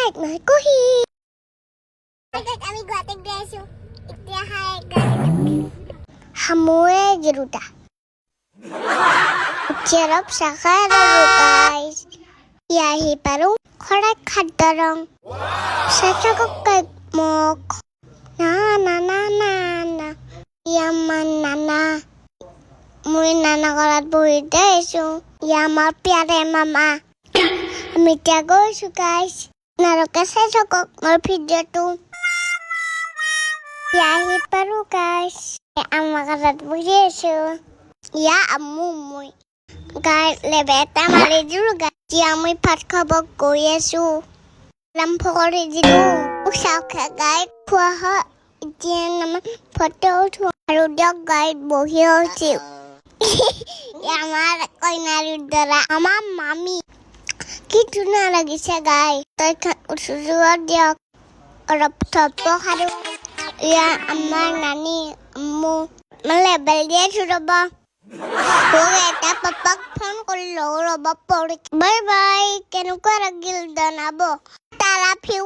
নহয় কহি আমি গুৱাহাটীত গৈ আছো এতিয়া হামুৱে জেৰুটা চেৰপ চাখাই আৰু গাইছ ইয়াহি পাৰো খৰাক খাদ্য ৰং চাচাকক মোক না না না না না ইয়ামান নানা মই নানা ঘৰত বহি আছো ইয়া আমাৰ প্যাৰে মামা আমি এতিয়া গৈছো গাইছ নাৰকে চাই থাকক মোৰ ভিডিঅ'টো ইয়াহি পাৰো গাইছ আমাৰ ঘৰত বহি আছো ইয়া আম্মু মই গাই লেবেটা মাৰি দিলো গাই আমি ভাত খাব গৈ আছো লাম্ফ কৰি দিলো চাউখা গাই খোৱা হয় এতিয়া নামে ফটো উঠো আৰু দিয়ক গাইত বহি আছো আমাৰ কইনাৰ দৰা আমাৰ মামী কি ধুনীয়া লাগিছে গাই তই উঠোৱা দিয়ক অলপ থপ খালো ইয়া আমাৰ নানী আম্মু লেবেল দিয়ে ৰ'ব এটা পাপাক ফোন কৰিলো ৰ'ব পৰি বাই বাই কেনেকুৱা লাগিল জনাব তাৰা ফিউ